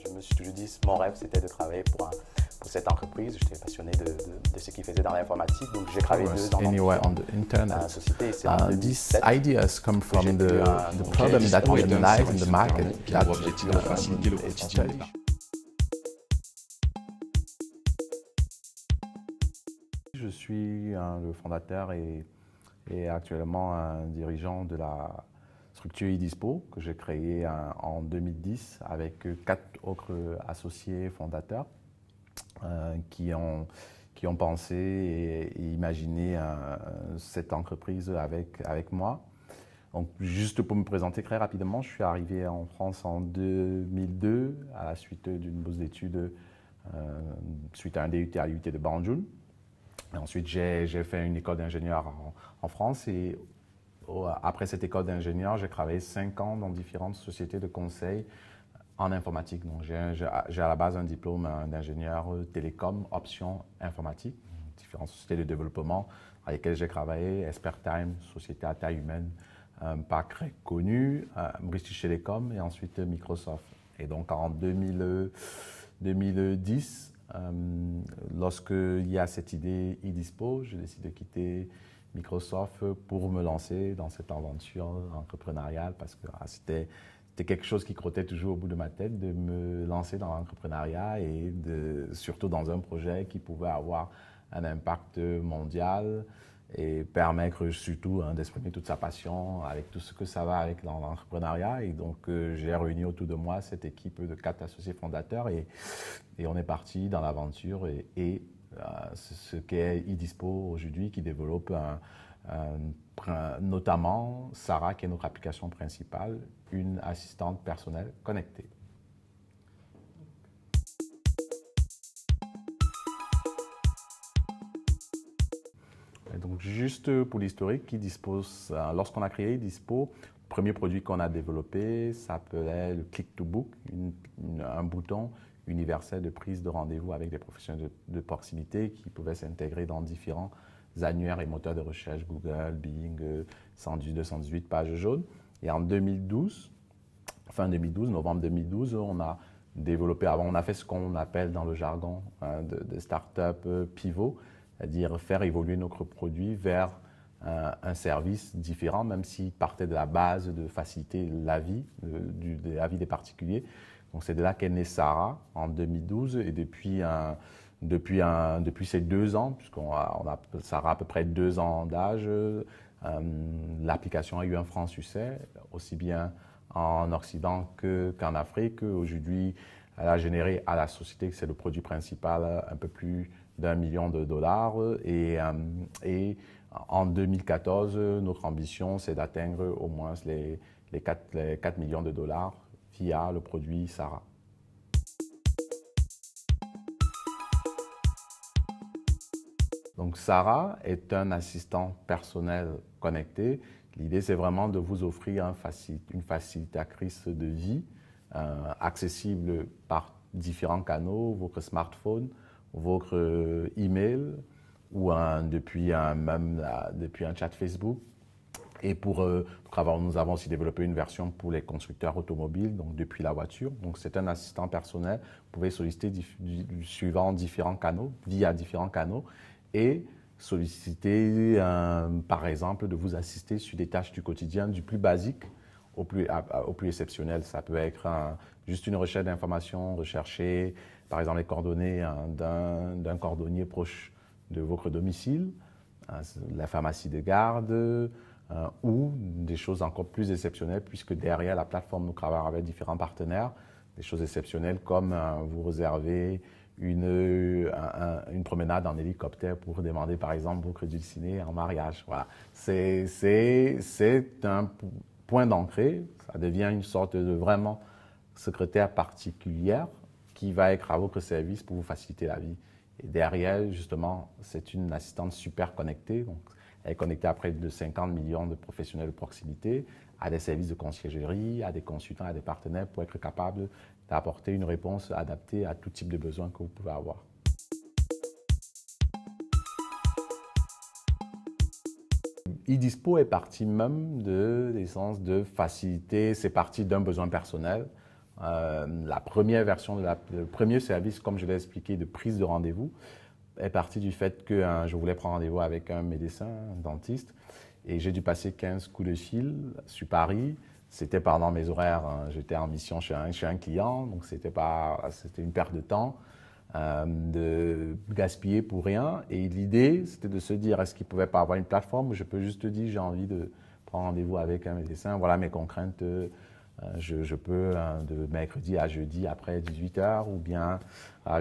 je me suis toujours dit, mon rêve, c'était de travailler pour cette entreprise. J'étais passionné de ce qu'ils faisaient dans l'informatique, donc j'ai travaillé 2 ans anywhere on the dans internet. la société. C'est en These 2007 ideas come from the problem that lies in the market. Pour objectif de faciliter le quotidien des parents. Je suis le fondateur et actuellement un dirigeant de la structure eDispo que j'ai créée en 2010 avec 4 autres associés fondateurs qui ont pensé et imaginé cette entreprise avec moi. Donc, juste pour me présenter très rapidement, je suis arrivé en France en 2002 à la suite d'une bourse d'études suite à un DUT à l'UT de Banjul. Et ensuite, j'ai fait une école d'ingénieur en France et après cette école d'ingénieur, j'ai travaillé 5 ans dans différentes sociétés de conseil en informatique. Donc, j'ai à la base un diplôme d'ingénieur télécom, option informatique, différentes sociétés de développement avec lesquelles j'ai travaillé, Expertime, société à taille humaine, pas très connue, British Telecom et ensuite Microsoft. Et donc, en 2010, lorsqu'il y a cette idée eDispo, je décide de quitter Microsoft pour me lancer dans cette aventure entrepreneuriale parce que c'était quelque chose qui crottait toujours au bout de ma tête, de me lancer dans l'entrepreneuriat et surtout dans un projet qui pouvait avoir un impact mondial et permettre surtout d'exprimer toute sa passion avec tout ce que ça va avec dans l'entrepreneuriat. Et donc, j'ai réuni autour de moi cette équipe de 4 associés fondateurs et on est parti dans l'aventure et ce qu'est eDispo aujourd'hui qui développe notamment Sarah, qui est notre application principale, une assistante personnelle connectée. Et donc, juste pour l'historique, lorsqu'on a créé eDispo, le premier produit qu'on a développé s'appelait le Click to Book, un bouton universel de prise de rendez-vous avec des professionnels de proximité qui pouvaient s'intégrer dans différents annuaires et moteurs de recherche, Google, Bing, 118, 218, page jaune. Et en 2012, fin 2012, novembre 2012, on a développé, on a fait ce qu'on appelle dans le jargon de start-up pivot, c'est-à-dire faire évoluer notre produit vers un service différent, même s'il partait de la base de faciliter la vie des particuliers. Donc c'est de là qu'est née Sarah en 2012 et depuis ces 2 ans, puisqu'on a Sarah à peu près 2 ans d'âge, l'application a eu un franc succès, aussi bien en Occident qu'en Afrique. Aujourd'hui, elle a généré à la société, c'est le produit principal, un peu plus d'1 million de dollars. Et en 2014, notre ambition, c'est d'atteindre au moins les 4 millions de dollars via le produit Sarah. Donc Sarah est un assistant personnel connecté. L'idée, c'est vraiment de vous offrir une facilitatrice de vie accessible par différents canaux, votre smartphone, votre email ou depuis un chat Facebook. Et nous avons aussi développé une version pour les constructeurs automobiles, donc depuis la voiture. Donc c'est un assistant personnel. Vous pouvez solliciter suivant différents canaux, via différents canaux, et solliciter, par exemple, de vous assister sur des tâches du quotidien, du plus basique au plus exceptionnel. Ça peut être juste une recherche d'informations, rechercher, par exemple, les coordonnées d'un cordonnier proche de votre domicile, la pharmacie de garde, ou des choses encore plus exceptionnelles, puisque derrière la plateforme, nous travaillons avec différents partenaires, des choses exceptionnelles comme vous réserver une promenade en hélicoptère pour demander par exemple vos crédits de ciné en mariage. Voilà. C'est un point d'entrée, ça devient une sorte de vraiment secrétaire particulière qui va être à votre service pour vous faciliter la vie. Et derrière, justement, c'est une assistante super connectée. Donc, elle est connectée à près de 50 millions de professionnels de proximité, à des services de conciergerie, à des consultants, à des partenaires pour être capable d'apporter une réponse adaptée à tout type de besoin que vous pouvez avoir. eDispo est parti même de l'essence de faciliter, c'est parti d'un besoin personnel. La première version, le premier service, comme je l'ai expliqué, de prise de rendez-vous, est parti du fait que je voulais prendre rendez-vous avec un médecin, un dentiste, et j'ai dû passer 15 coups de fil sur Paris. C'était pendant mes horaires, j'étais en mission chez un client, donc c'était une perte de temps, de gaspiller pour rien. Et l'idée, c'était de se dire, est-ce qu'il ne pouvait pas avoir une plateforme où je peux juste dire, j'ai envie de prendre rendez-vous avec un médecin, voilà mes contraintes, je peux de mercredi à jeudi après 18h, ou bien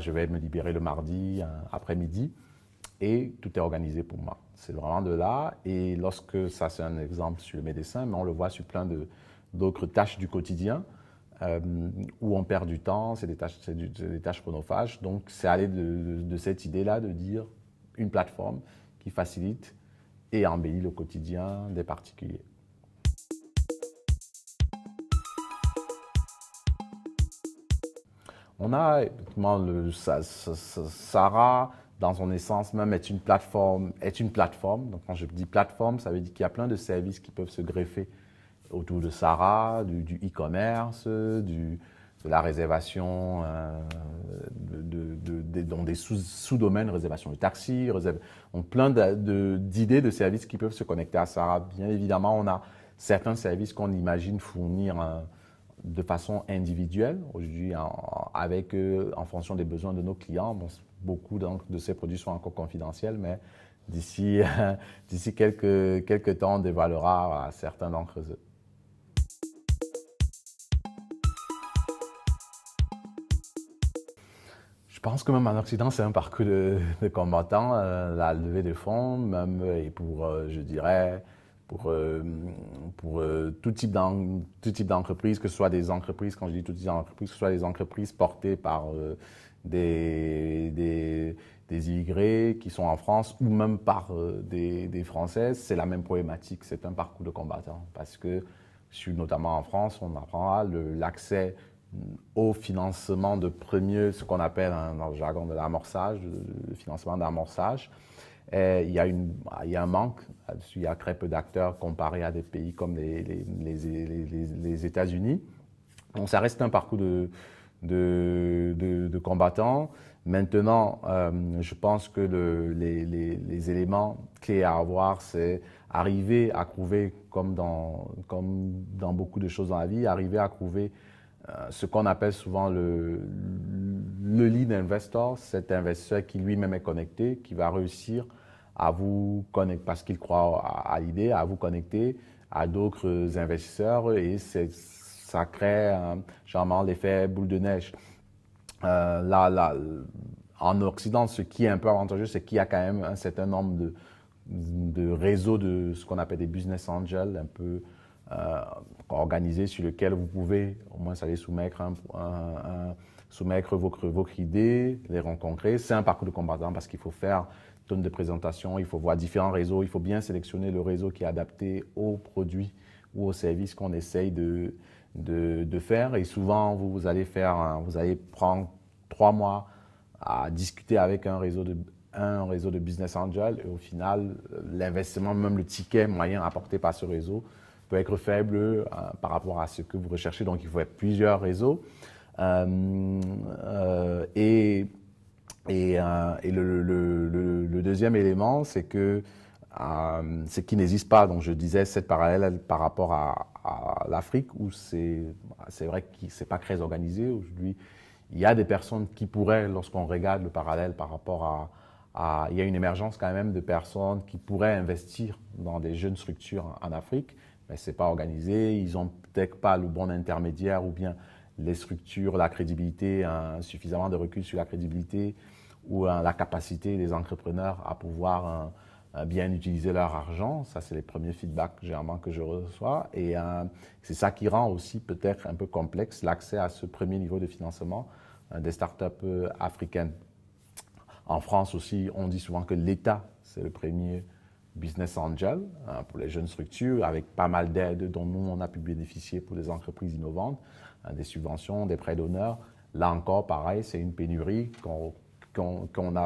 je vais me libérer le mardi après-midi, et tout est organisé pour moi. C'est vraiment de là, et lorsque, ça c'est un exemple sur le médecin, mais on le voit sur plein d'autres tâches du quotidien, où on perd du temps, c'est des tâches chronophages. Donc c'est aller de cette idée-là de dire une plateforme qui facilite et embellit le quotidien des particuliers. On a effectivement Sara, dans son essence même, est une plateforme. Donc quand je dis plateforme, ça veut dire qu'il y a plein de services qui peuvent se greffer autour de Sara, du e-commerce, de la réservation, dans des sous-domaines, réservation de taxi, donc plein d'idées de services qui peuvent se connecter à Sara. Bien évidemment, on a certains services qu'on imagine fournir de façon individuelle, aujourd'hui, en fonction des besoins de nos clients. Bon, beaucoup de ces produits sont encore confidentiels, mais d'ici quelques temps, on dévoilera certains d'entre eux. Je pense que même en Occident, c'est un parcours de combattant, la levée de fonds, même, et pour, je dirais, pour tout type d'entreprise, que ce soit des entreprises, quand je dis tout type d'entreprise, que ce soit des entreprises portées par des immigrés qui sont en France, ou même par des Françaises, c'est la même problématique, c'est un parcours de combattant. Parce que, notamment en France, on apprendra l'accès au financement de premier, ce qu'on appelle dans le jargon de l'amorçage, le financement d'amorçage. Il y a un manque, il y a très peu d'acteurs comparé à des pays comme les États-Unis. Donc ça reste un parcours de combattants. Maintenant, je pense que les éléments clés à avoir, c'est arriver à trouver, comme dans beaucoup de choses dans la vie, arriver à trouver ce qu'on appelle souvent le lead investor, cet investisseur qui lui-même est connecté, qui va réussir à vous connecter, parce qu'il croit à l'idée, à vous connecter à d'autres investisseurs, et ça crée généralement l'effet boule de neige. En Occident, ce qui est un peu avantageux, c'est qu'il y a quand même un certain nombre de réseaux de ce qu'on appelle des business angels, un peu organisé, sur lequel vous pouvez au moins aller soumettre votre idée, les rencontrer. C'est un parcours de combattant parce qu'il faut faire une tonne de présentations, il faut voir différents réseaux, il faut bien sélectionner le réseau qui est adapté aux produits ou aux services qu'on essaye de faire. Et souvent, vous allez prendre 3 mois à discuter avec un réseau de business angel, et au final, l'investissement, même le ticket moyen apporté par ce réseau, peut être faible par rapport à ce que vous recherchez. Donc, il faut avoir plusieurs réseaux. Et le deuxième élément, c'est que ce qui n'existe pas. Donc, je disais cette parallèle par rapport à l'Afrique, où c'est vrai que c'est pas très organisé. Aujourd'hui, il y a des personnes qui pourraient, lorsqu'on regarde le parallèle par rapport il y a une émergence quand même de personnes qui pourraient investir dans des jeunes structures en Afrique, mais ce n'est pas organisé, ils n'ont peut-être pas le bon intermédiaire, ou bien les structures, la crédibilité, suffisamment de recul sur la crédibilité, ou la capacité des entrepreneurs à pouvoir bien utiliser leur argent. Ça, c'est les premiers feedbacks généralement que je reçois. Et c'est ça qui rend aussi peut-être un peu complexe l'accès à ce premier niveau de financement des startups africaines. En France aussi, on dit souvent que l'État, c'est le premier business angel pour les jeunes structures, avec pas mal d'aides dont nous, on a pu bénéficier pour des entreprises innovantes, des subventions, des prêts d'honneur. Là encore, pareil, c'est une pénurie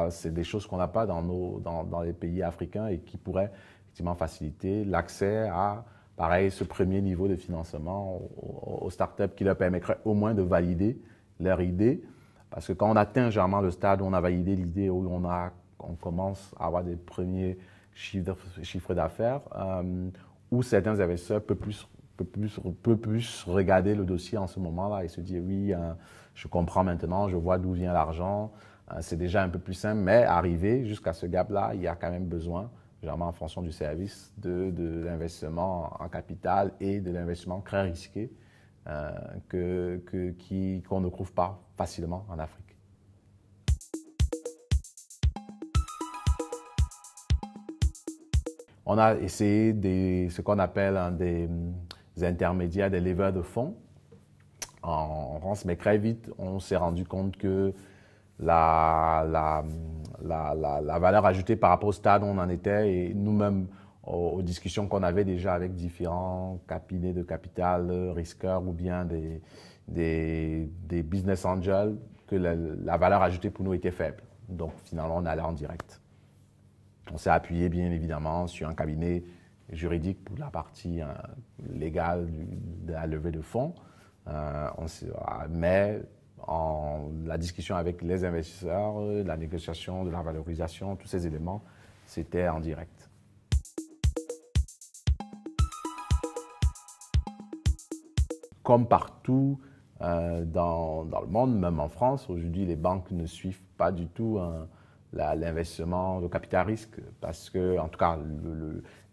c'est des choses qu'on n'a pas dans les pays africains, et qui pourraient effectivement faciliter l'accès à, pareil, ce premier niveau de financement aux startups qui leur permettrait au moins de valider leur idée. Parce que quand on atteint généralement le stade où on a validé l'idée, où on commence à avoir des premiers chiffres d'affaires, où certains investisseurs peuvent plus regarder le dossier en ce moment-là et se dire oui, je comprends maintenant, je vois d'où vient l'argent, c'est déjà un peu plus simple, mais arrivé jusqu'à ce gap-là, il y a quand même besoin, généralement en fonction du service, de l'investissement en capital et de l'investissement très risqué qu'on ne trouve pas facilement en Afrique. On a essayé ce qu'on appelle des intermédiaires, des leveurs de fonds en France, mais très vite, on s'est rendu compte que la valeur ajoutée par rapport au stade où on en était et nous-mêmes aux discussions qu'on avait déjà avec différents cabinets de capital, risqueurs ou bien des business angels, que la valeur ajoutée pour nous était faible. Donc finalement, on allait en direct. On s'est appuyé bien évidemment sur un cabinet juridique pour la partie légale de la levée de fonds, mais la discussion avec les investisseurs, la négociation de la valorisation, tous ces éléments, c'était en direct. Comme partout dans le monde, même en France, aujourd'hui, les banques ne suivent pas du tout l'investissement, le capital risque, parce que, en tout cas,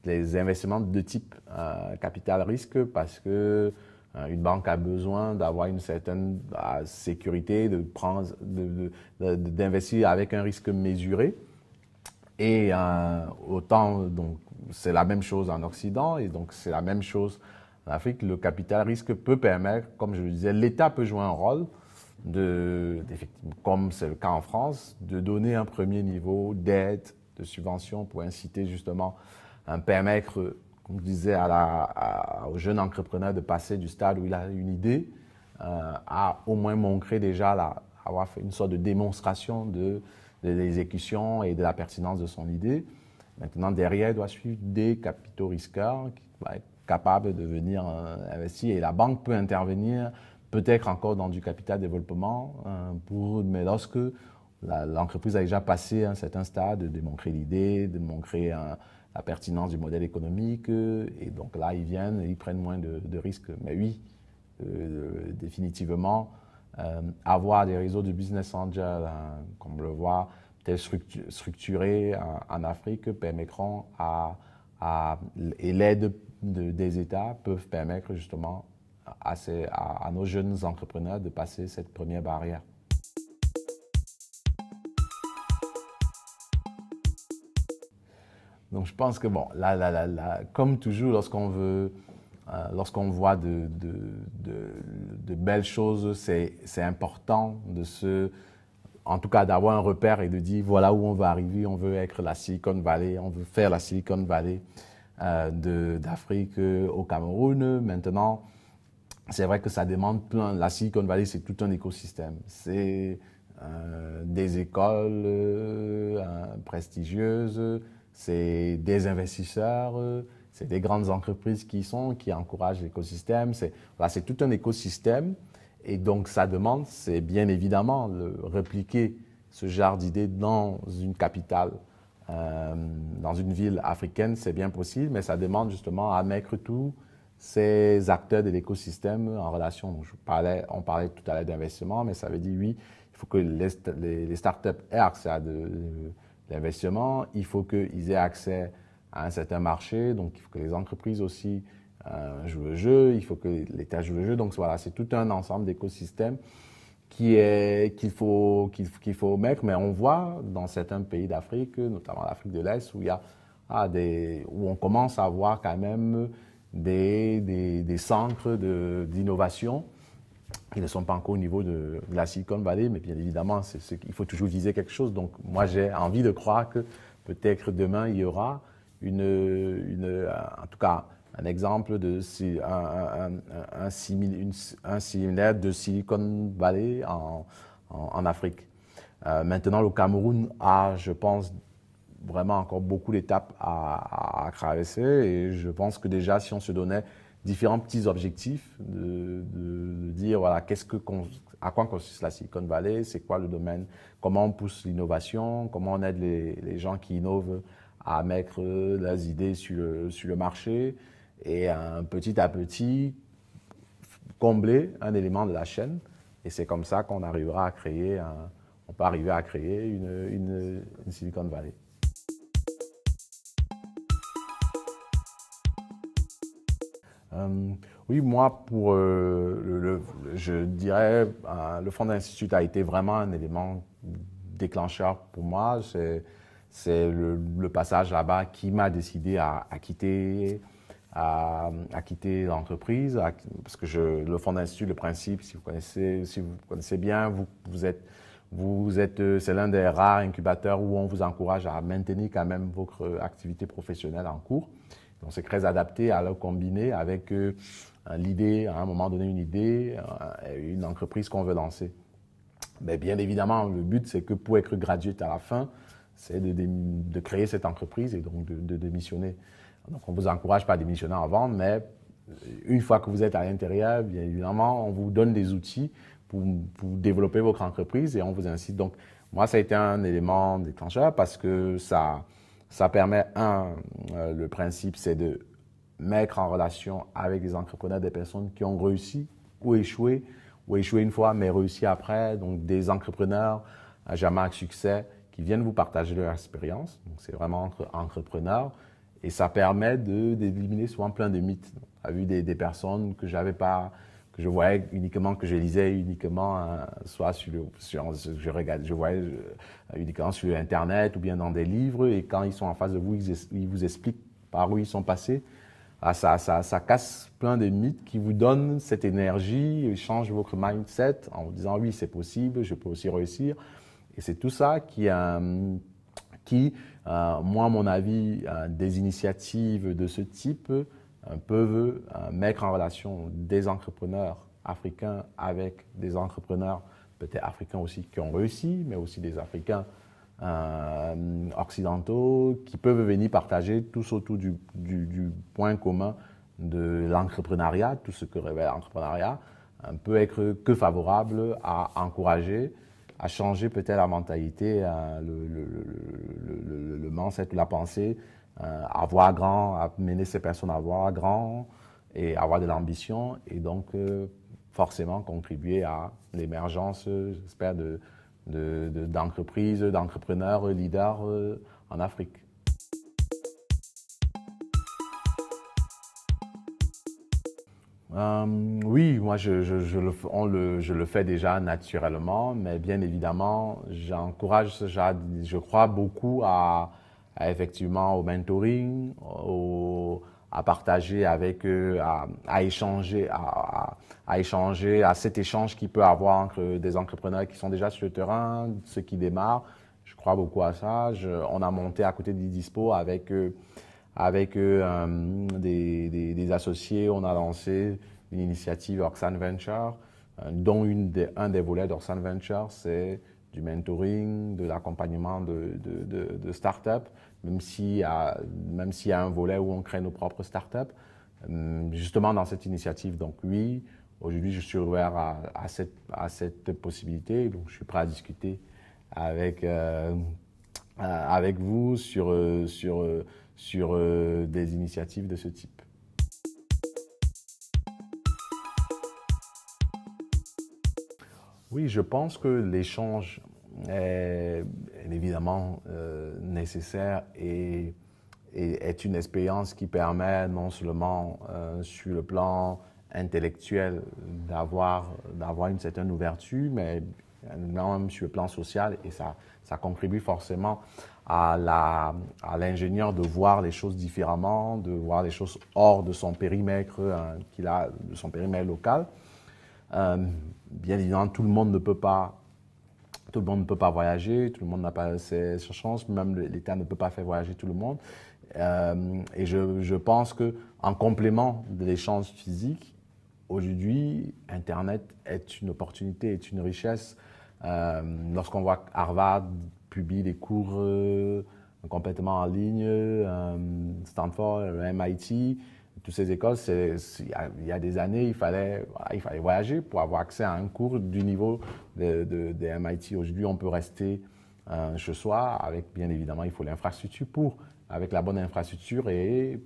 les investissements de type capital risque, parce que une banque a besoin d'avoir une certaine sécurité, d'investir avec un risque mesuré. Et autant, donc, c'est la même chose en Occident, et donc c'est la même chose en Afrique. Le capital risque peut permettre, comme je le disais, l'État peut jouer un rôle, comme c'est le cas en France, de donner un premier niveau d'aide, de subvention pour inciter justement, permettre, comme je disais, aux jeunes entrepreneurs de passer du stade où il a une idée à au moins montrer déjà, avoir fait une sorte de démonstration de l'exécution et de la pertinence de son idée. Maintenant, derrière, il doit suivre des capitaux risqueurs qui vont être capables de venir investir et la banque peut intervenir peut-être encore dans du capital développement, mais lorsque l'entreprise a déjà passé un certain stade, de démontrer l'idée, de montrer la pertinence du modèle économique, et donc là, ils prennent moins de risques. Mais oui, définitivement, avoir des réseaux de business angels, comme on le voit, peut-être structurés en Afrique, permettront et l'aide des États peuvent permettre justement à nos jeunes entrepreneurs de passer cette première barrière. Donc je pense que bon, comme toujours, lorsqu'on voit de belles choses, c'est important en tout cas d'avoir un repère et de dire voilà où on veut arriver, on veut être la Silicon Valley, on veut faire la Silicon Valley d'Afrique au Cameroun. Maintenant, c'est vrai que ça demande plein. La Silicon Valley, c'est tout un écosystème. C'est des écoles prestigieuses, c'est des investisseurs, c'est des grandes entreprises qui encouragent l'écosystème. C'est tout un écosystème. Et donc, ça demande, c'est bien évidemment répliquer ce genre d'idées dans une capitale, dans une ville africaine, c'est bien possible, mais ça demande justement à mettre tous ces acteurs de l'écosystème en relation. Donc, on parlait tout à l'heure d'investissement, mais ça veut dire oui, il faut que les startups aient accès à de l'investissement, il faut qu'ils aient accès à un certain marché, donc il faut que les entreprises aussi jouent le jeu, il faut que l'État joue le jeu. Donc voilà, c'est tout un ensemble d'écosystèmes qu'il faut mettre, mais on voit dans certains pays d'Afrique, notamment l'Afrique de l'Est, où où on commence à voir quand même des centres d'innovation qui ne sont pas encore au niveau de la Silicon Valley, mais bien évidemment, il faut toujours viser quelque chose. Donc moi, j'ai envie de croire que peut-être demain, il y aura en tout cas, un exemple un similaire de Silicon Valley en Afrique. Maintenant, le Cameroun a, je pense, vraiment encore beaucoup d'étapes à traverser et je pense que déjà si on se donnait différents petits objectifs de dire voilà, à quoi consiste la Silicon Valley, c'est quoi le domaine, comment on pousse l'innovation, comment on aide les gens qui innovent à mettre leurs idées sur le marché et petit à petit combler un élément de la chaîne. Et c'est comme ça qu'on arrivera à créer, on peut arriver à créer une Silicon Valley. Oui, moi, je dirais, le Fonds d'Institut a été vraiment un élément déclencheur pour moi. C'est le passage là-bas qui m'a décidé à quitter l'entreprise, parce que le Fonds d'Institut, le principe, si vous connaissez bien, c'est l'un des rares incubateurs où on vous encourage à maintenir quand même votre activité professionnelle en cours. Donc, c'est très adapté à le combiner avec l'idée, à un moment donné, une entreprise qu'on veut lancer. Mais bien évidemment, le but, c'est que pour être graduate à la fin, c'est de créer cette entreprise et donc de démissionner. Donc, on ne vous encourage pas à démissionner avant, mais une fois que vous êtes à l'intérieur, bien évidemment, on vous donne des outils pour développer votre entreprise et on vous incite. Donc, moi, ça a été un élément déclencheur parce que ça permet, le principe, c'est de mettre en relation avec des entrepreneurs, des personnes qui ont réussi ou échoué une fois, mais réussi après. Donc, des entrepreneurs jamais à succès qui viennent vous partager leur expérience. Donc, c'est vraiment entre entrepreneurs. Et ça permet d'éliminer souvent plein de mythes. On a vu des personnes que je voyais uniquement, que je lisais uniquement, soit je voyais uniquement sur Internet ou bien dans des livres. Et quand ils sont en face de vous, ils vous expliquent par où ils sont passés. Ça casse plein de mythes qui vous donnent cette énergie, change votre mindset en vous disant oui, c'est possible, je peux aussi réussir. Et c'est tout ça moi, à mon avis, des initiatives de ce type peuvent mettre en relation des entrepreneurs africains avec des entrepreneurs peut-être africains aussi qui ont réussi, mais aussi des Africains occidentaux qui peuvent venir partager tous autour du point commun de l'entrepreneuriat, tout ce que révèle l'entrepreneuriat, peut être que favorable à encourager, à changer peut-être la mentalité, le mindset, la pensée, à voir grand, à mener ces personnes à voir grand et avoir de l'ambition et donc forcément contribuer à l'émergence, j'espère, d'entreprises, d'entrepreneurs leaders en Afrique. Oui, moi je le fais déjà naturellement, mais bien évidemment, je crois beaucoup effectivement au mentoring, à partager avec eux, à échanger, à cet échange qu'il peut avoir entre des entrepreneurs qui sont déjà sur le terrain, ceux qui démarrent. Je crois beaucoup à ça. On a monté à côté d'Idispo avec des associés, on a lancé une initiative Orxan Venture, dont un des volets d'Orxan Venture, c'est du mentoring, de l'accompagnement de start-up, même s'il y a un volet où on crée nos propres start-up. Justement, dans cette initiative, donc oui, aujourd'hui, je suis ouvert à cette possibilité, donc je suis prêt à discuter avec vous sur des initiatives de ce type. Oui, je pense que l'échange est évidemment nécessaire et est une expérience qui permet non seulement sur le plan intellectuel d'avoir une certaine ouverture, mais même sur le plan social, et ça contribue forcément à l'ingénieur de voir les choses différemment, de voir les choses hors de son périmètre de son périmètre local. Bien évidemment, tout le monde ne peut pas voyager, tout le monde n'a pas cette chance, même l'État ne peut pas faire voyager tout le monde. Et je pense qu'en complément de l'échange physique, aujourd'hui, Internet est une opportunité, est une richesse. Lorsqu'on voit Harvard publie des cours complètement en ligne, Stanford, MIT, toutes ces écoles, il y a des années, il fallait voyager pour avoir accès à un cours du niveau de MIT. Aujourd'hui, on peut rester chez soi avec, bien évidemment, il faut l'infrastructure avec la bonne infrastructure et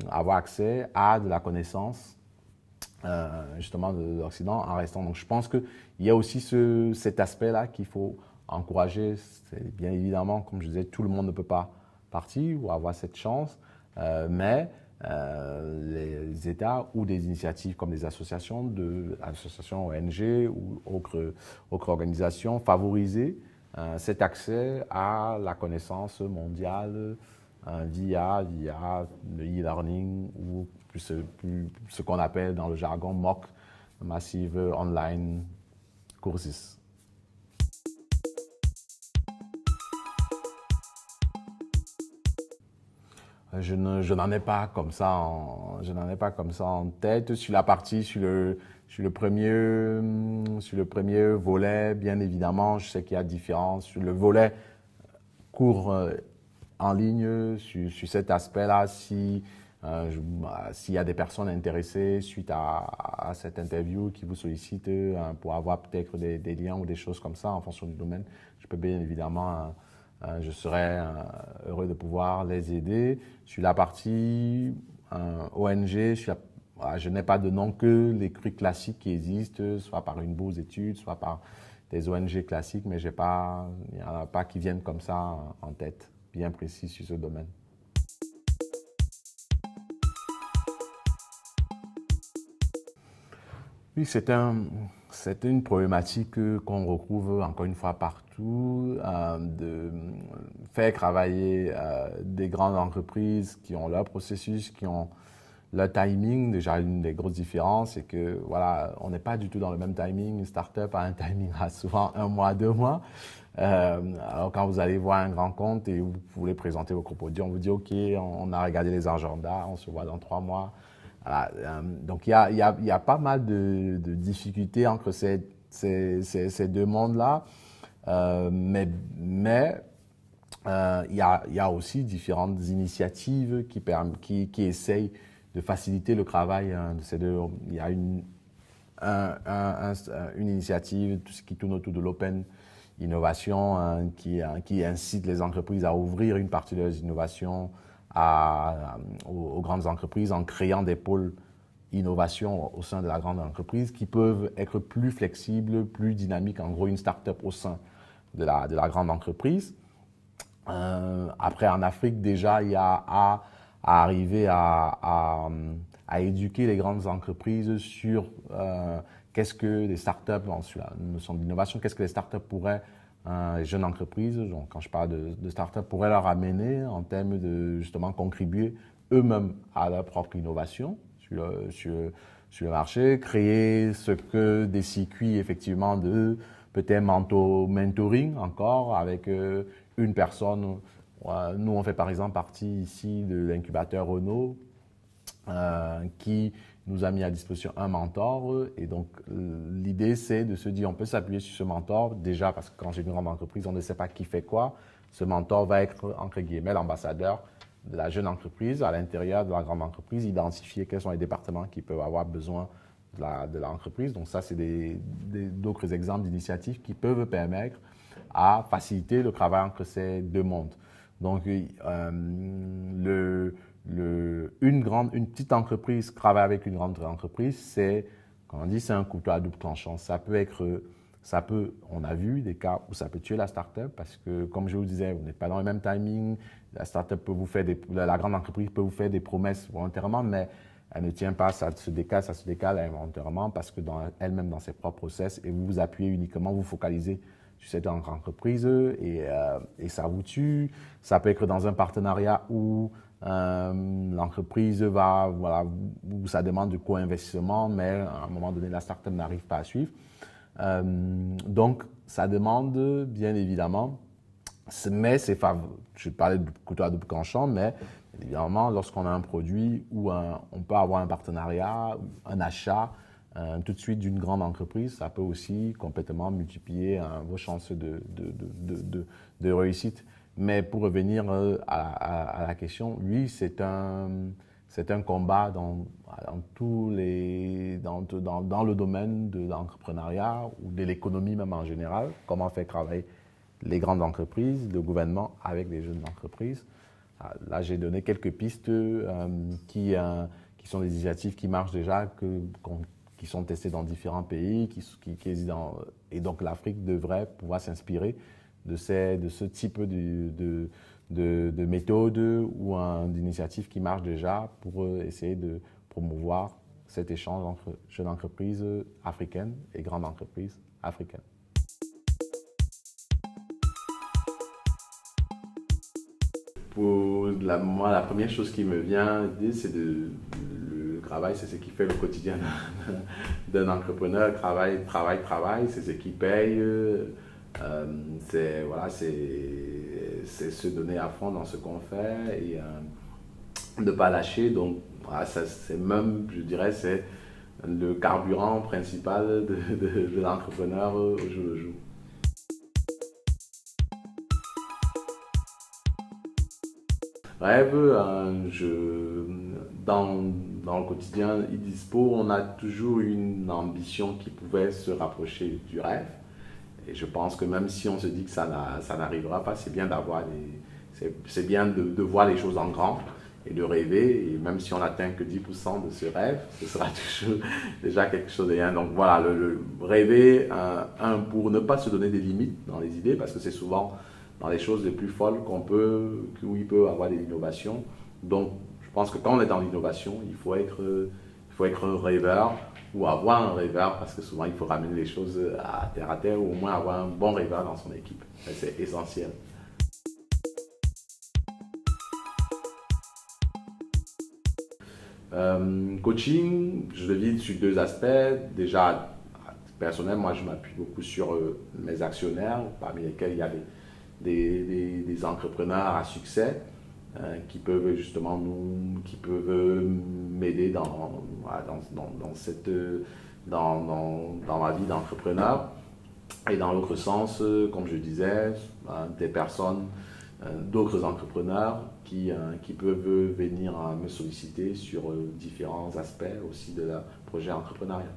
avoir accès à de la connaissance justement de l'Occident en restant. Donc je pense qu'il y a aussi cet aspect-là qu'il faut encourager. C'est bien évidemment, comme je disais, tout le monde ne peut pas partir ou avoir cette chance, mais les États ou des initiatives comme des associations, associations ONG ou autres organisations, favoriser cet accès à la connaissance mondiale via le e-learning ou ce qu'on appelle dans le jargon MOOC, Massive Online Courses. Je n'en ai pas comme ça en tête. Sur la partie, sur le premier volet, bien évidemment, je sais qu'il y a différence. Sur le volet cours en ligne, sur cet aspect-là, s'il y a des personnes intéressées suite à cette interview qui vous sollicitent pour avoir peut-être des liens ou des choses comme ça en fonction du domaine, je peux bien évidemment, je serais heureux de pouvoir les aider. Sur la partie ONG, je n'ai pas de nom que les trucs classiques qui existent, soit par une bourse d'études, soit par des ONG classiques, mais il n'y en a pas qui viennent comme ça en tête, bien précis sur ce domaine. Oui, c'est une problématique qu'on retrouve encore une fois partout, de faire travailler des grandes entreprises qui ont leur processus, qui ont leur timing. Déjà, une des grosses différences, c'est que voilà, on n'est pas du tout dans le même timing. Une start-up a un timing à souvent 1 mois, 2 mois. Alors quand vous allez voir un grand compte et vous voulez présenter vos produits, on vous dit OK, on a regardé les agendas, on se voit dans 3 mois. Voilà. Donc il y a pas mal de difficultés entre ces deux mondes-là, mais il y a aussi différentes initiatives qui essayent de faciliter le travail de ces deux. Il y a une initiative, tout ce qui tourne autour de l'open innovation, qui incite les entreprises à ouvrir une partie de leurs innovations aux grandes entreprises en créant des pôles innovation au sein de la grande entreprise qui peuvent être plus flexibles, plus dynamiques. En gros, une start-up au sein de la grande entreprise. Après, en Afrique, déjà, il y a à arriver à éduquer les grandes entreprises sur qu'est-ce que les startups, sur la notion d'innovation, qu'est-ce que les startups pourraient, les jeunes entreprises, donc quand je parle de startups, pourraient leur amener en termes de justement contribuer eux-mêmes à leur propre innovation sur le marché, créer des circuits effectivement de peut-être mentoring encore avec une personne. Nous, on fait par exemple partie ici de l'incubateur Renault qui nous a mis à disposition un mentor. Et donc, l'idée, c'est de se dire, on peut s'appuyer sur ce mentor, déjà parce que quand j'ai une grande entreprise, on ne sait pas qui fait quoi. Ce mentor va être, entre guillemets, l'ambassadeur de la jeune entreprise à l'intérieur de la grande entreprise, identifier quels sont les départements qui peuvent avoir besoin de l'entreprise. Donc ça, c'est d'autres exemples d'initiatives qui peuvent permettre à faciliter le travail entre ces deux mondes. Donc, une petite entreprise travaille avec une grande entreprise, c'est, comme on dit, c'est un couteau à double tranchant. On a vu des cas où ça peut tuer la start-up parce que, comme je vous disais, vous n'êtes pas dans le même timing. La start-up peut vous faire la grande entreprise peut vous faire des promesses volontairement, mais elle ne tient pas, ça se décale involontairement parce que elle-même dans ses propres process et vous vous appuyez uniquement, vous focalisez sur cette entreprise et ça vous tue. Ça peut être dans un partenariat où l'entreprise où ça demande du co-investissement, mais à un moment donné, la start-up n'arrive pas à suivre. Donc, ça demande bien évidemment, je parlais de couteau à double tranchant, mais évidemment, lorsqu'on a un produit où on peut avoir un partenariat, un achat, tout de suite d'une grande entreprise, ça peut aussi complètement multiplier vos chances de réussite. Mais pour revenir à la question, oui, c'est un combat dans le domaine de l'entrepreneuriat ou de l'économie même en général. Comment faire travailler les grandes entreprises, le gouvernement avec les jeunes entreprises. Là, j'ai donné quelques pistes qui sont des initiatives qui marchent déjà, qui sont testées dans différents pays, et donc l'Afrique devrait pouvoir s'inspirer de ce type de méthode ou d'initiatives qui marchent déjà pour essayer de promouvoir cet échange entre jeunes entreprises africaines et grandes entreprises africaines. Moi, la première chose qui me vient dire, c'est le travail, c'est ce qui fait le quotidien d'un entrepreneur. Travail, c'est ce qui paye. C'est se donner à fond dans ce qu'on fait et ne pas lâcher. Donc, voilà, c'est même, je dirais, c'est le carburant principal de l'entrepreneur au jour le jour. Rêve, dans le quotidien Idispo, on a toujours une ambition qui pouvait se rapprocher du rêve. Et je pense que même si on se dit que ça n'arrivera pas, c'est bien c'est bien de voir les choses en grand et de rêver. Et même si on n'atteint que 10% de ce rêve, ce sera toujours déjà quelque chose de bien. Donc voilà, le rêver, pour ne pas se donner des limites dans les idées, parce que c'est souvent dans les choses les plus folles où il peut avoir des innovations. Donc, je pense que quand on est dans l'innovation, il faut être rêveur ou avoir un rêveur, parce que souvent, il faut ramener les choses à terre, ou au moins avoir un bon rêveur dans son équipe. C'est essentiel. Coaching, je le vis sur deux aspects. Déjà, personnel, moi, je m'appuie beaucoup sur mes actionnaires, parmi lesquels il y a des entrepreneurs à succès qui peuvent justement m'aider dans ma vie d'entrepreneur. Et dans l'autre sens, comme je disais, des personnes, d'autres entrepreneurs qui peuvent venir me solliciter sur différents aspects aussi de leur projet entrepreneurial.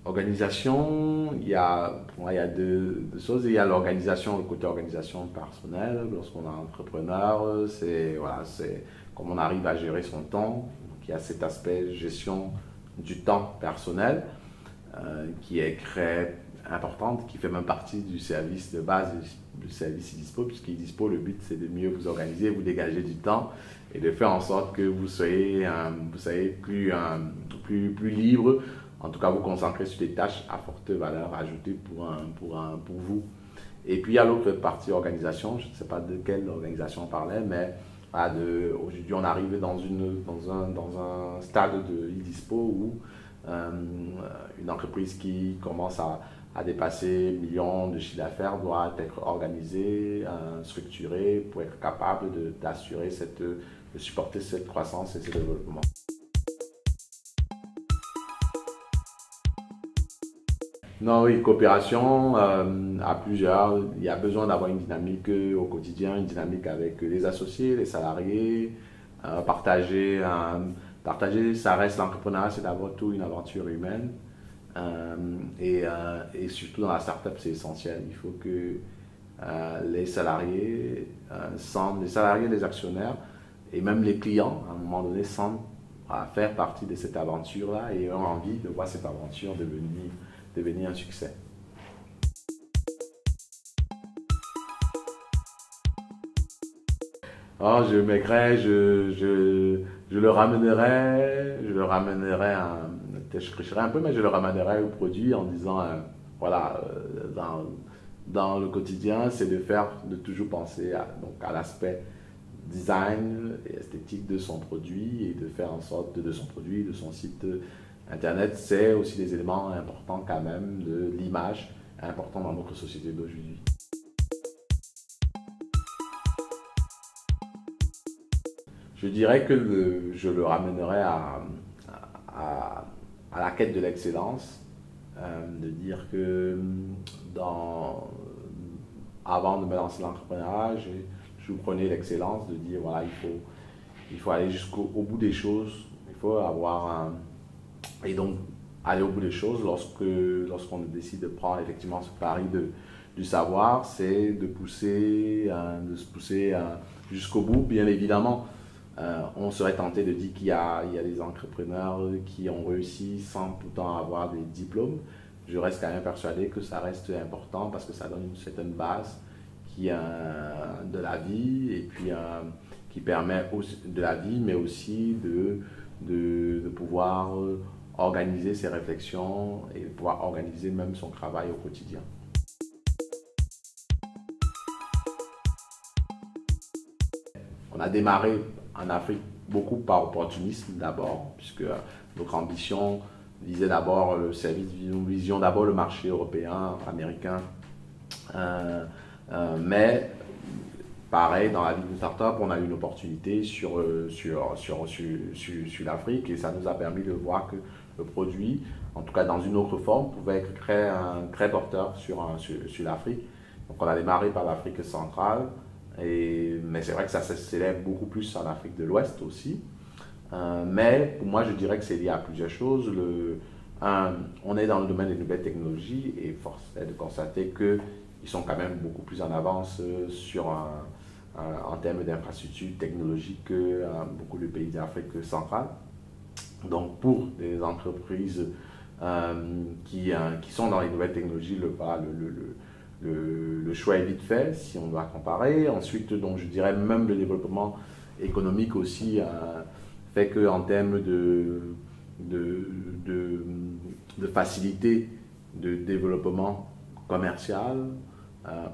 Organisation, il y a deux choses. Il y a l'organisation, le côté organisation personnelle. Lorsqu'on est entrepreneur, c'est comme on arrive à gérer son temps. Donc, il y a cet aspect gestion du temps personnel qui est très importante, qui fait même partie du service de base du service Idispo, puisqu'Idispo, le but, c'est de mieux vous organiser, vous dégager du temps et de faire en sorte que vous soyez plus libre. En tout cas, vous concentrer sur des tâches à forte valeur ajoutée pour vous. Et puis, il y a l'autre partie organisation. Je ne sais pas de quelle organisation on parlait, mais aujourd'hui, on arrive dans un stade de Idispo où une entreprise qui commence à dépasser millions de chiffres d'affaires doit être organisée, structurée pour être capable d'assurer de supporter cette croissance et ce développement. Non, oui, coopération à plusieurs. Il y a besoin d'avoir une dynamique au quotidien, une dynamique avec les associés, les salariés. Partager, ça reste l'entrepreneuriat, c'est d'abord tout une aventure humaine. Et surtout dans la start-up, c'est essentiel. Il faut que les salariés, les actionnaires et même les clients, à un moment donné, sentent faire partie de cette aventure-là et ont envie de voir cette aventure devenir un succès. Alors, je le ramènerai je tricherai un peu, mais je le ramènerai au produit en disant, dans le quotidien, c'est de toujours penser à l'aspect design et esthétique de son produit et de faire en sorte de son produit, de son site Internet, c'est aussi des éléments importants quand même de l'image, important dans notre société d'aujourd'hui. Je dirais que je le ramènerai à la quête de l'excellence de dire que avant de me lancer dans l'entrepreneuriat, je vous prenais l'excellence de dire voilà, il faut aller jusqu'au bout des choses, il faut avoir et donc aller au bout des choses lorsqu'on décide de prendre effectivement ce pari du savoir, c'est de se pousser jusqu'au bout. Bien évidemment, on serait tenté de dire qu'il y a des entrepreneurs qui ont réussi sans pourtant avoir des diplômes. Je reste quand même persuadé que ça reste important parce que ça donne une certaine base de la vie et puis qui permet aussi, de la vie, mais aussi de pouvoir organiser ses réflexions et pouvoir organiser même son travail au quotidien. On a démarré en Afrique beaucoup par opportunisme d'abord, puisque notre ambition visait d'abord le service, nous visions d'abord le marché européen, américain, mais pareil, dans la vie d'une start-up, on a eu une opportunité sur l'Afrique et ça nous a permis de voir que le produit, en tout cas dans une autre forme, pouvait être très porteur sur l'Afrique. Donc on a démarré par l'Afrique centrale, mais c'est vrai que ça s'élève beaucoup plus en Afrique de l'Ouest aussi. Mais pour moi, je dirais que c'est lié à plusieurs choses. On est dans le domaine des nouvelles technologies et force est de constater qu'ils sont quand même beaucoup plus en avance en termes d'infrastructures technologiques que beaucoup de pays d'Afrique centrale. Donc pour des entreprises qui sont dans les nouvelles technologies, le choix est vite fait si on doit comparer. Ensuite, donc, je dirais même le développement économique aussi fait qu'en termes de facilité de développement commercial,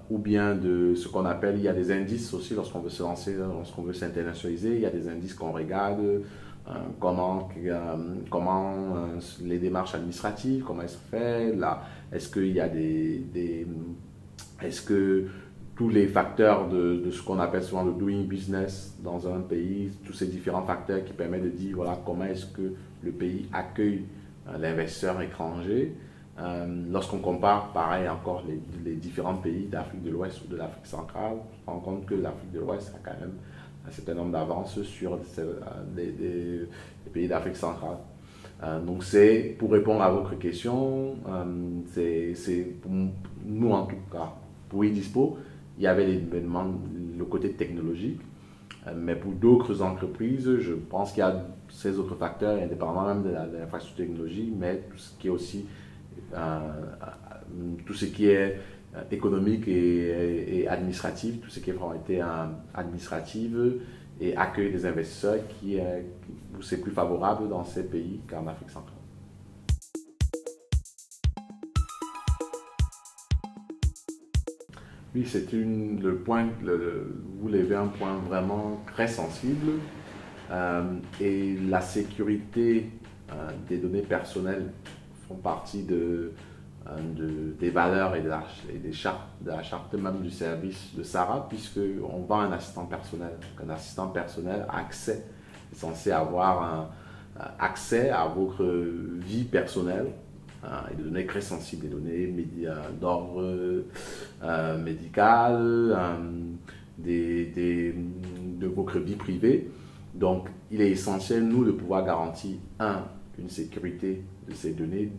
ou bien de ce qu'on appelle, il y a des indices aussi lorsqu'on veut se lancer, lorsqu'on veut s'internationaliser, il y a des indices qu'on regarde, comment les démarches administratives, comment elles se font, est-ce qu'il y a est-ce que tous les facteurs de ce qu'on appelle souvent le doing business dans un pays, tous ces différents facteurs qui permettent de dire voilà, comment est-ce que le pays accueille l'investisseur étranger. Lorsqu'on compare, pareil encore, les différents pays d'Afrique de l'Ouest ou de l'Afrique centrale, on se rend compte que l'Afrique de l'Ouest a quand même un certain nombre d'avances sur les pays d'Afrique centrale. Donc c'est, pour répondre à votre question, c'est pour nous en tout cas, pour eDispo, il y avait le côté technologique, mais pour d'autres entreprises, je pense qu'il y a ces autres facteurs, indépendamment même de l'infrastructure technologique, mais tout ce qui est aussi tout ce qui est économique et administratif, tout ce qui est formalité administrative et accueil des investisseurs c'est plus favorable dans ces pays qu'en Afrique centrale. Oui, c'est le point, vous levez un point vraiment très sensible et la sécurité des données personnelles font partie des valeurs et de la charte même du service de SARA, puisqu'on vend un assistant personnel. Donc, un assistant personnel est censé avoir accès à votre vie personnelle et des données très sensibles, des données d'ordre médical, de votre vie privée. Donc, il est essentiel, nous, de pouvoir garantir, une sécurité de ces données,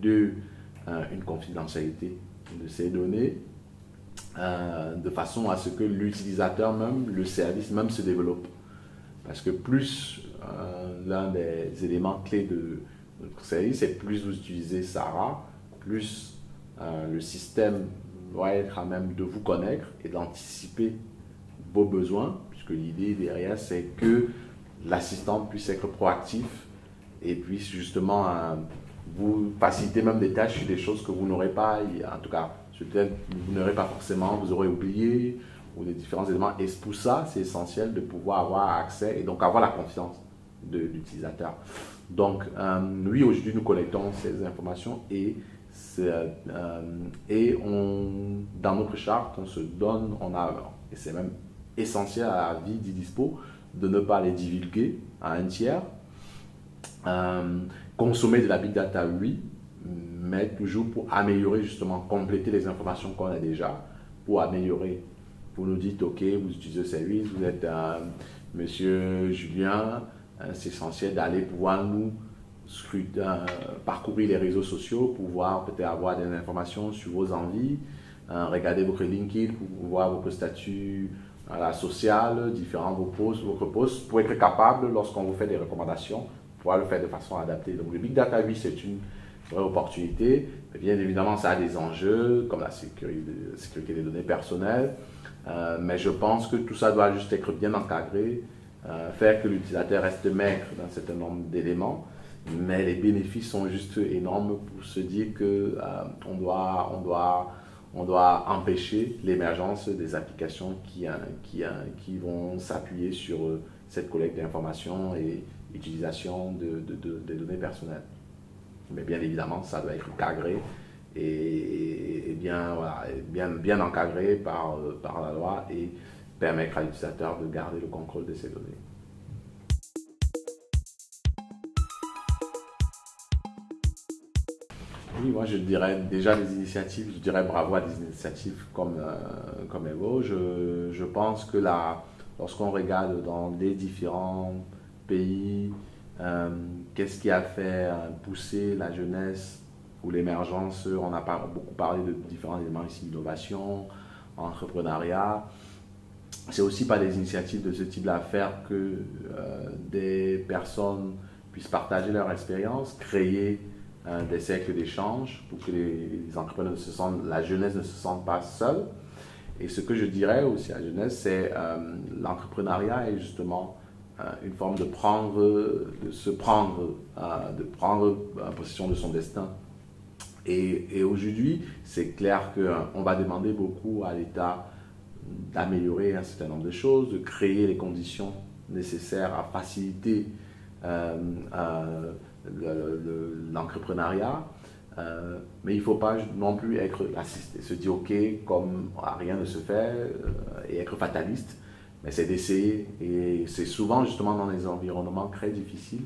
une confidentialité de ces données, de façon à ce que l'utilisateur même, le service même se développe. Parce que plus l'un des éléments clés de notre service, c'est plus vous utilisez SARA, plus le système doit être à même de vous connaître et d'anticiper vos besoins, puisque l'idée derrière, c'est que l'assistant puisse être proactif et puisse justement vous faciliter même des tâches sur des choses que vous n'aurez pas, en tout cas, vous n'aurez pas forcément, vous aurez oublié, ou des différents éléments. Et pour ça, c'est essentiel de pouvoir avoir accès et donc avoir la confiance de l'utilisateur. Donc, oui, aujourd'hui, nous collectons ces informations et dans notre charte, on se donne, et c'est même essentiel à la vie d'eDispo, de ne pas les divulguer à un tiers. Consommer de la big data, oui, mais toujours pour améliorer, justement, compléter les informations qu'on a déjà, pour améliorer. Vous nous dites, OK, vous utilisez le service, vous êtes Monsieur Julien, c'est essentiel d'aller pouvoir nous parcourir les réseaux sociaux, pouvoir peut-être avoir des informations sur vos envies, regarder votre LinkedIn pour voir votre statut social, différents votre posts, pour être capable, lorsqu'on vous fait des recommandations, pouvoir le faire de façon adaptée. Donc le Big Data, oui, c'est une vraie opportunité. Mais bien évidemment, ça a des enjeux comme la sécurité des données personnelles. Mais je pense que tout ça doit juste être bien encadré, faire que l'utilisateur reste maître d'un certain nombre d'éléments. Mais les bénéfices sont juste énormes pour se dire qu'on doit empêcher l'émergence des applications qui vont s'appuyer sur cette collecte d'informations et utilisation des données personnelles. Mais bien évidemment, ça doit être cadré et bien encadré par la loi et permettre à l'utilisateur de garder le contrôle de ces données. Oui, moi je dirais déjà des initiatives, je dirais bravo à des initiatives comme Evo. Je pense que lorsqu'on regarde dans les différents pays, qu'est-ce qui a fait pousser la jeunesse ou l'émergence, on a beaucoup parlé de différents éléments ici, innovation, entrepreneuriat. C'est aussi par des initiatives de ce type-là faire que des personnes puissent partager leur expérience, créer des cercles d'échange pour que les entrepreneurs la jeunesse ne se sente pas seule. Et ce que je dirais aussi à la jeunesse, c'est l'entrepreneuriat est justement une forme de prendre possession de son destin. Et aujourd'hui, c'est clair qu'on va demander beaucoup à l'État d'améliorer un certain nombre de choses, de créer les conditions nécessaires à faciliter l'entrepreneuriat, mais il ne faut pas non plus être raciste et se dire ok, comme rien ne se fait et être fataliste, mais c'est d'essayer. Et c'est souvent justement dans les environnements très difficiles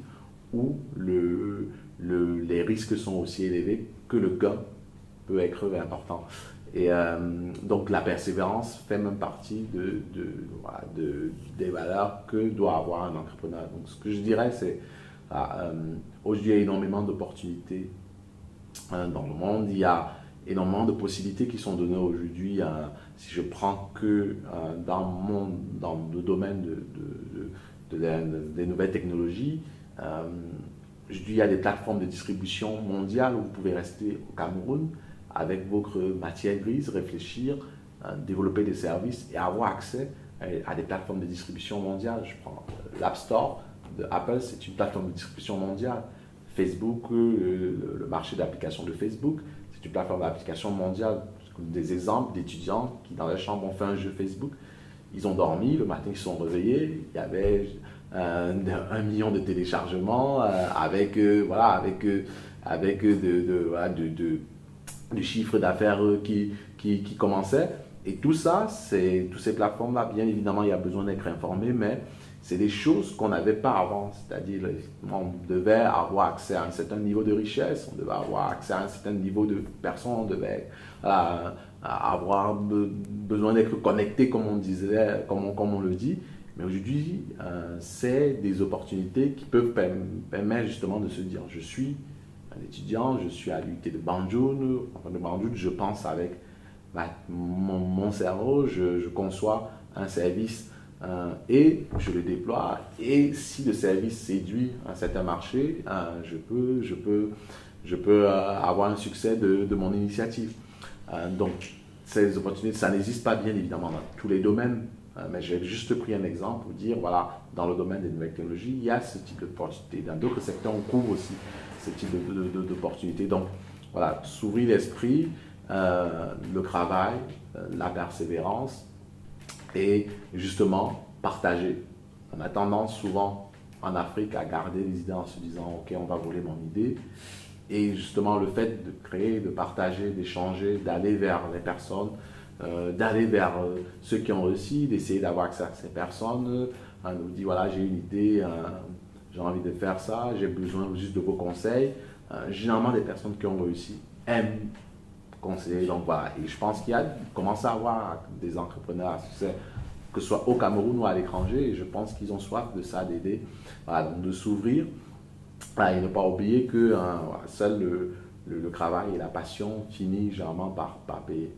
où les risques sont aussi élevés que le gain peut être important. Et donc la persévérance fait même partie des valeurs que doit avoir un entrepreneur. Donc ce que je dirais, c'est aujourd'hui il y a énormément d'opportunités dans le monde, il y a énormément de possibilités qui sont données aujourd'hui. Si je prends que dans le domaine des nouvelles technologies, aujourd'hui il y a des plateformes de distribution mondiale où vous pouvez rester au Cameroun avec votre matière grise, réfléchir, développer des services et avoir accès à des plateformes de distribution mondiale. Je prends l'App Store de Apple, c'est une plateforme de distribution mondiale. Facebook, le marché d'applications de Facebook, c'est une plateforme d'application mondiale. Des exemples d'étudiants qui dans leur chambre ont fait un jeu Facebook, ils ont dormi, le matin ils se sont réveillés, il y avait 1 million de téléchargements avec de chiffres d'affaires qui commençaient. Et tout ça, toutes ces plateformes-là, bien évidemment, il y a besoin d'être informé, mais c'est des choses qu'on n'avait pas avant. C'est-à-dire, on devait avoir accès à un certain niveau de richesse, on devait avoir accès à un certain niveau de personnes, on devait avoir besoin d'être connecté, comme on disait, comme on le dit. Mais aujourd'hui, c'est des opportunités qui peuvent permettre justement de se dire, je suis un étudiant, je suis à l'UT de Banjul, je pense avec mon cerveau, je conçois un service et je le déploie. Et si le service séduit un certain marché, je peux avoir un succès de mon initiative. Donc, ces opportunités, ça n'existe pas bien évidemment dans tous les domaines. Mais j'ai juste pris un exemple pour dire, voilà, dans le domaine des nouvelles technologies, il y a ce type d'opportunités. Dans d'autres secteurs, on couvre aussi ce type d'opportunités. Donc, voilà, s'ouvrir l'esprit, le travail, la persévérance et justement partager. On a tendance souvent en Afrique à garder les idées en se disant, ok, on va voler mon idée. Et justement, le fait de créer, de partager, d'échanger, d'aller vers les personnes, d'aller vers ceux qui ont réussi, d'essayer d'avoir accès à ces personnes. On nous dit, voilà, j'ai une idée, j'ai envie de faire ça, j'ai besoin juste de vos conseils. généralement des personnes qui ont réussi aiment conseiller. Donc voilà, et je pense qu'il commence à avoir des entrepreneurs à succès, que ce soit au Cameroun ou à l'étranger, et je pense qu'ils ont soif de ça, d'aider, voilà, donc de s'ouvrir, voilà, et ne pas oublier que voilà, seul le travail et la passion finissent généralement par payer.